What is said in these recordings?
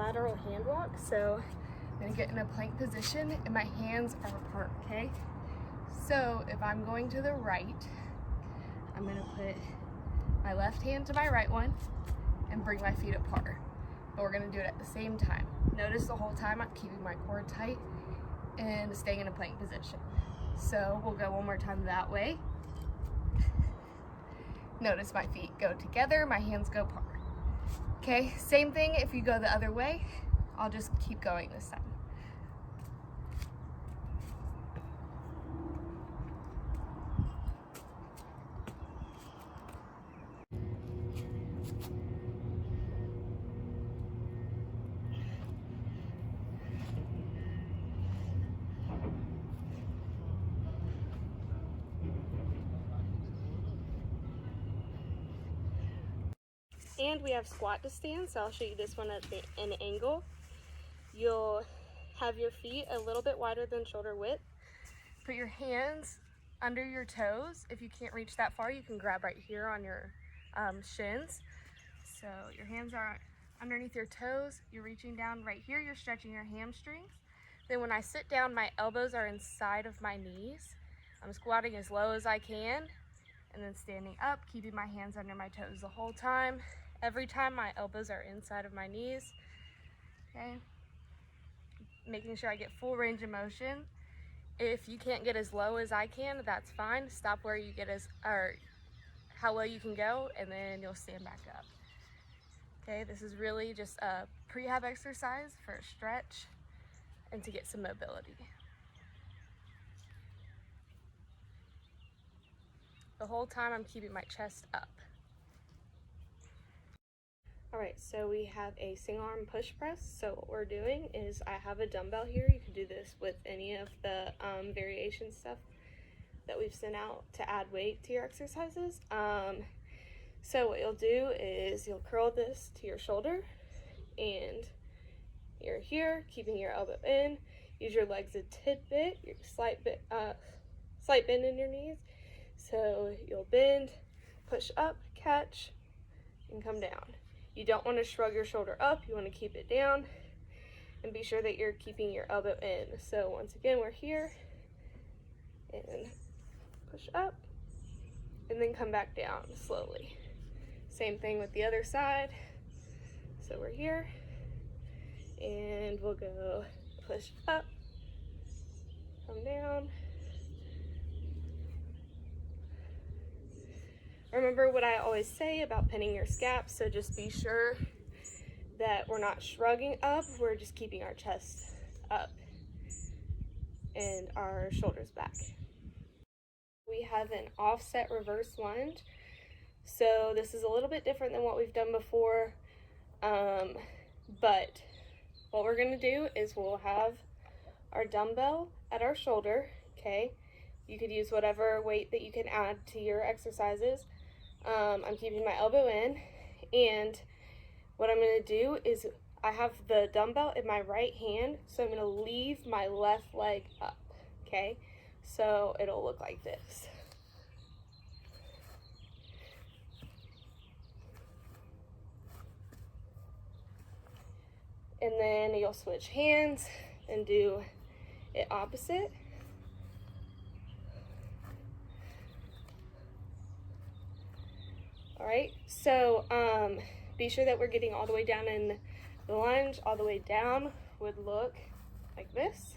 lateral hand walk. So I'm gonna get in a plank position and my hands are apart, okay? So if I'm going to the right, I'm gonna put my left hand to my right one and bring my feet apart. But we're gonna do it at the same time. Notice the whole time I'm keeping my core tight and staying in a plank position. So we'll go one more time that way. Notice my feet go together, my hands go apart. Okay, same thing if you go the other way. I'll just keep going this time. And we have squat to stand, so I'll show you this one at an angle. You'll have your feet a little bit wider than shoulder width. Put your hands under your toes. If you can't reach that far, you can grab right here on your shins. So your hands are underneath your toes. You're reaching down right here. You're stretching your hamstrings. Then when I sit down, my elbows are inside of my knees. I'm squatting as low as I can, and then standing up, keeping my hands under my toes the whole time. Every time my elbows are inside of my knees, okay? Making sure I get full range of motion. If you can't get as low as I can, that's fine. Stop where you get or how low you can go, and then you'll stand back up. Okay, this is really just a prehab exercise for a stretch and to get some mobility. The whole time I'm keeping my chest up. All right, so we have a single arm push press. So what we're doing is I have a dumbbell here. You can do this with any of the variation stuff that we've sent out to add weight to your exercises. So what you'll do is you'll curl this to your shoulder and you're here, keeping your elbow in. Use your legs a tidbit, your slight bend in your knees. So you'll bend, push up, catch, and come down. You don't want to shrug your shoulder up, you want to keep it down, and be sure that you're keeping your elbow in. So once again, we're here, and push up, and then come back down slowly. Same thing with the other side. So we're here, and we'll go push up, come down. Remember what I always say about pinning your scaps, so just be sure that we're not shrugging up, we're just keeping our chest up and our shoulders back. We have an offset reverse lunge. So this is a little bit different than what we've done before, but what we're gonna do is we'll have our dumbbell at our shoulder, okay? You could use whatever weight that you can add to your exercises. I'm keeping my elbow in, and what I'm gonna do is I have the dumbbell in my right hand, so I'm gonna leave my left leg up, okay? So it'll look like this. And then you'll switch hands and do it opposite. All right, so be sure that we're getting all the way down in the lunge. All the way down would look like this.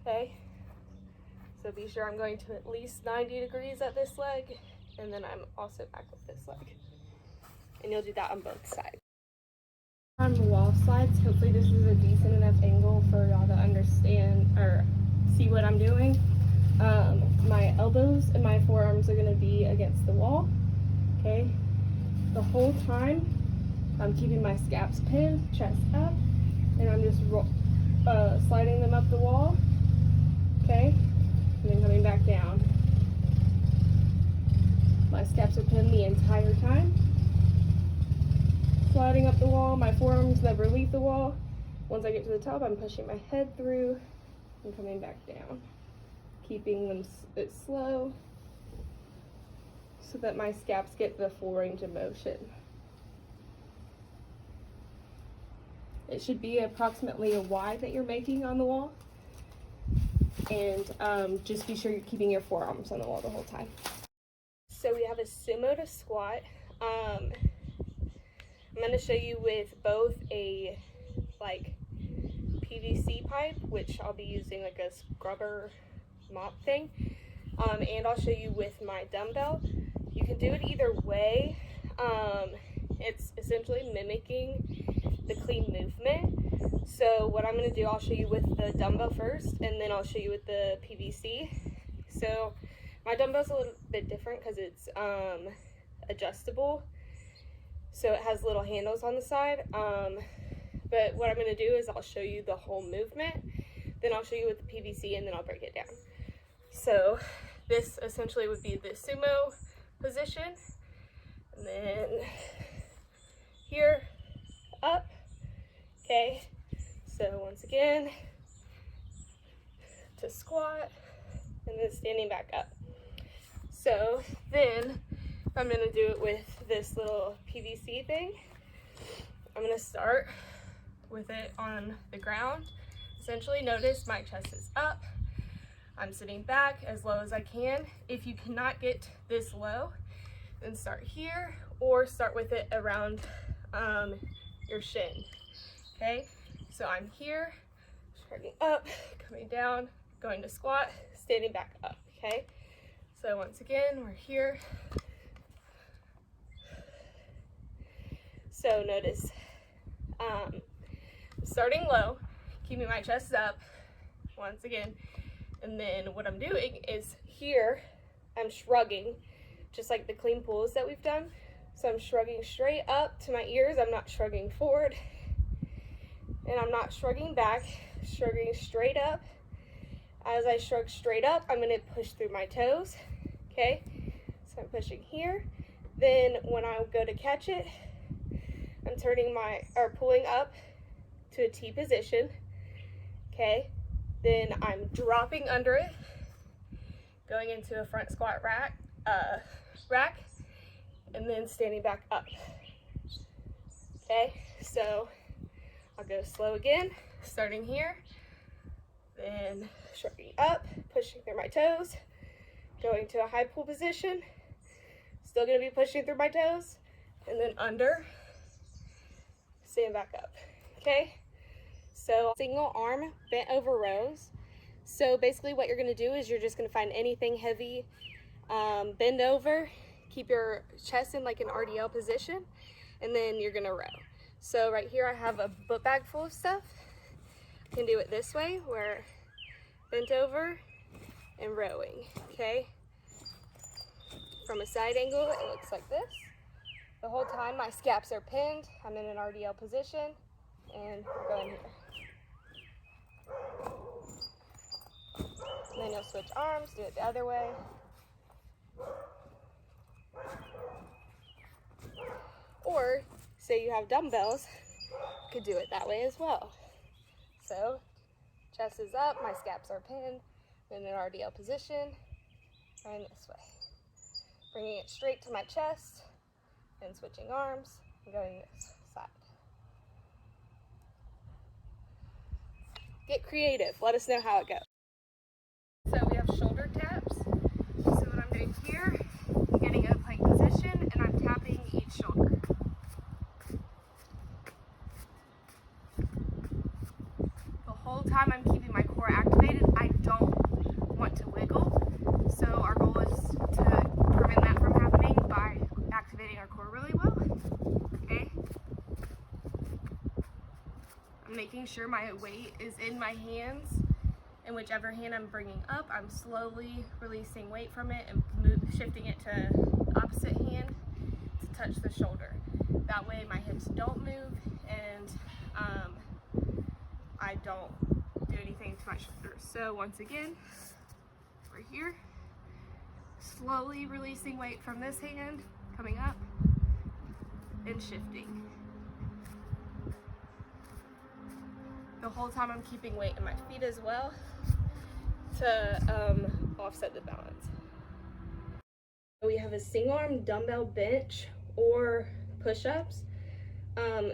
Okay, so be sure I'm going to at least 90 degrees at this leg, and then I'm also back with this leg. And you'll do that on both sides. On the wall slides, hopefully this is a decent enough angle for y'all to understand or see what I'm doing. My elbows and my forearms are gonna be against the wall, okay? The whole time, I'm keeping my scaps pinned, chest up, and I'm just sliding them up the wall, okay? And then coming back down. My scaps are pinned the entire time. Sliding up the wall, my forearms never leave the wall. Once I get to the top, I'm pushing my head through and coming back down. Keeping them a bit slow so that my scaps get the full range of motion. It should be approximately a Y that you're making on the wall. And just be sure you're keeping your forearms on the wall the whole time. So we have a sumo to squat. I'm going to show you with both a like PVC pipe, which I'll be using like a scrubber mop thing, and I'll show you with my dumbbell. You can do it either way. It's essentially mimicking the clean movement. So what I'm going to do, I'll show you with the dumbbell first, and then I'll show you with the PVC. So my dumbbell's a little bit different because it's adjustable. So it has little handles on the side. But what I'm going to do is I'll show you the whole movement, then I'll show you with the PVC, and then I'll break it down. So this essentially would be the sumo position, and then here, up, okay? So once again, to squat, and then standing back up. So then I'm gonna do it with this little PVC thing. I'm gonna start with it on the ground. Essentially, notice my chest is up. I'm sitting back as low as I can. If you cannot get this low, then start here or start with it around your shin. Okay, so I'm here, starting up, coming down, going to squat, standing back up. Okay, so once again, we're here. So notice, starting low, keeping my chest up, once again, and then what I'm doing is here, I'm shrugging, just like the clean pulls that we've done. So I'm shrugging straight up to my ears, I'm not shrugging forward, and I'm not shrugging back, shrugging straight up. As I shrug straight up, I'm gonna push through my toes, okay? So I'm pushing here, then when I go to catch it, I'm pulling up to a T position, okay? Then I'm dropping under it, going into a front squat rack, and then standing back up, okay? So I'll go slow again, starting here, then shrugging up, pushing through my toes, going to a high pull position, still gonna be pushing through my toes, and then under, stand back up, okay? So single arm bent over rows. So basically what you're gonna do is you're just gonna find anything heavy, bend over, keep your chest in like an RDL position, and then you're gonna row. So right here I have a book bag full of stuff. You can do it this way, where bent over and rowing, okay? From a side angle, it looks like this. The whole time my scaps are pinned, I'm in an RDL position, and we're going here. And then you'll switch arms, do it the other way. Or, say you have dumbbells, you could do it that way as well. So, chest is up, my scaps are pinned, in an RDL position, and this way. Bringing it straight to my chest, and switching arms, and going this side. Get creative, let us know how it goes. So we have shoulder taps. So what I'm doing here, getting in a plank position, and I'm tapping each shoulder. The whole time I'm keeping my core activated. I don't want to wiggle. So our goal is to prevent that from happening by activating our core really well. Okay? I'm making sure my weight is in my hands, and whichever hand I'm bringing up, I'm slowly releasing weight from it and shifting it to opposite hand to touch the shoulder. That way my hips don't move, and I don't do anything to my shoulders. So once again, we're here, slowly releasing weight from this hand, coming up and shifting. The whole time I'm keeping weight in my feet as well to offset the balance. We have a single arm dumbbell bench or push-ups.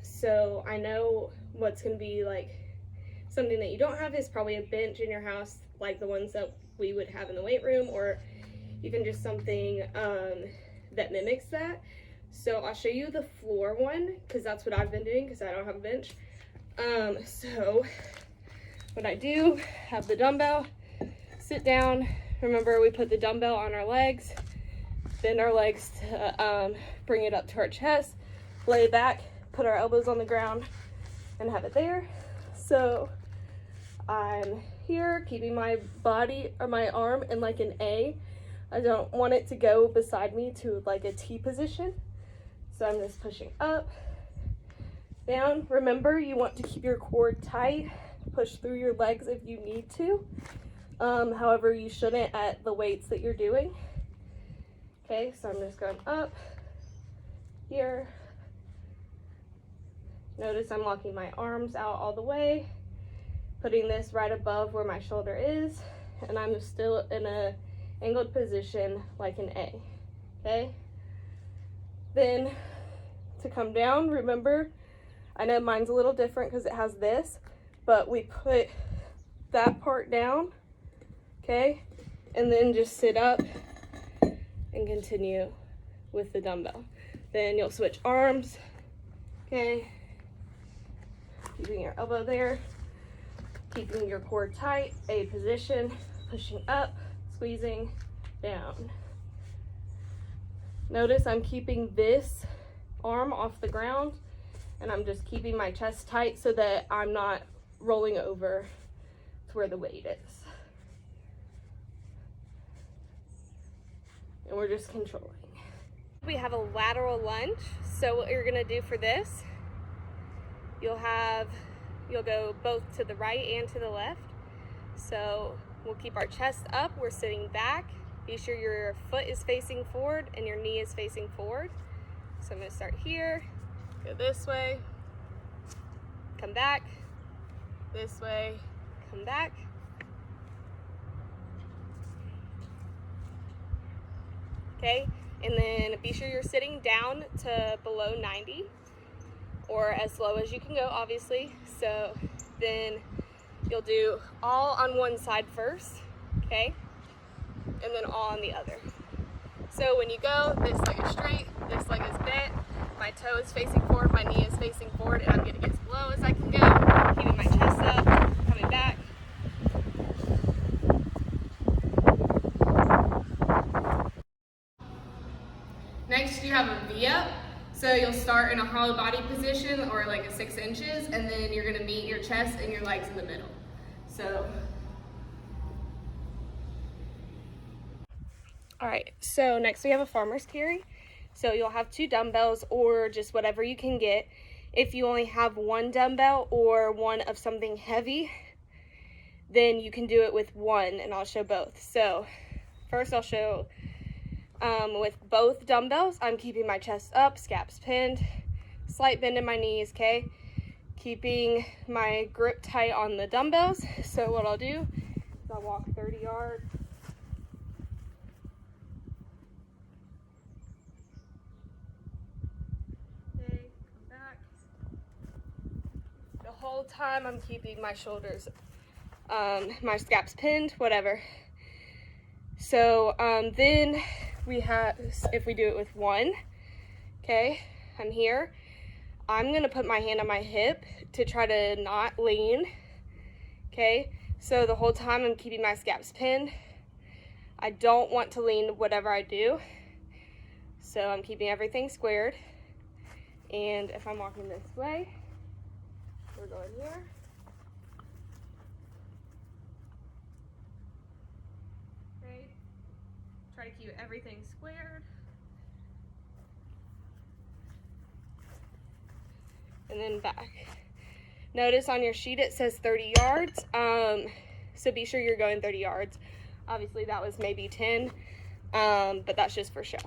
So I know what's going to be like something that you don't have is probably a bench in your house, like the ones that we would have in the weight room, or even just something that mimics that. So I'll show you the floor one because that's what I've been doing because I don't have a bench. So what I do, have the dumbbell, sit down. Remember, we put the dumbbell on our legs, bend our legs to bring it up to our chest, lay back, put our elbows on the ground, and have it there. So I'm here, keeping my body or my arm in like an A. I don't want it to go beside me to like a T position. So I'm just pushing up, down. Remember, you want to keep your core tight. Push through your legs if you need to. However, you shouldn't at the weights that you're doing. Okay, so I'm just going up, here. Notice I'm locking my arms out all the way, putting this right above where my shoulder is, and I'm still in a angled position like an A, okay? Then to come down, remember, I know mine's a little different because it has this, but we put that part down, okay? And then just sit up and continue with the dumbbell. Then you'll switch arms, okay? Keeping your elbow there, keeping your core tight, A position, pushing up, squeezing down. Notice I'm keeping this arm off the ground and I'm just keeping my chest tight so that I'm not rolling over to where the weight is. And we're just controlling. We have a lateral lunge. So what you're gonna do for this, you'll go both to the right and to the left. So we'll keep our chest up, we're sitting back. Be sure your foot is facing forward and your knee is facing forward. So I'm gonna start here, go this way, come back, this way, come back. Okay, and then be sure you're sitting down to below 90 or as low as you can go, obviously. So then you'll do all on one side first, okay? And then all on the other. So when you go, this leg is straight, this leg is bent, my toe is facing forward, my knee is facing forward, and I'm gonna get as low as I can go, keeping my chest up, coming back. Next, you have a V-up. So you'll start in a hollow body position or like a 6 inches, and then you're gonna meet your chest and your legs in the middle. So, all right, so next we have a farmer's carry. So you'll have 2 dumbbells or just whatever you can get. If you only have 1 dumbbell or one of something heavy, then you can do it with 1, and I'll show both. So first I'll show with both dumbbells, I'm keeping my chest up, scaps pinned, slight bend in my knees, okay? Keeping my grip tight on the dumbbells. So what I'll do is I'll walk 30 yards. Okay, come back. The whole time I'm keeping my shoulders, my scaps pinned, whatever. So then we have, if we do it with 1, okay, I'm here. I'm gonna put my hand on my hip to try to not lean, okay? So the whole time I'm keeping my scaps pinned. I don't want to lean whatever I do. So I'm keeping everything squared. And if I'm walking this way, we're going here. Okay, try to keep everything squared. And then back. Notice on your sheet it says 30 yards. So be sure you're going 30 yards. Obviously that was maybe 10, but that's just for show.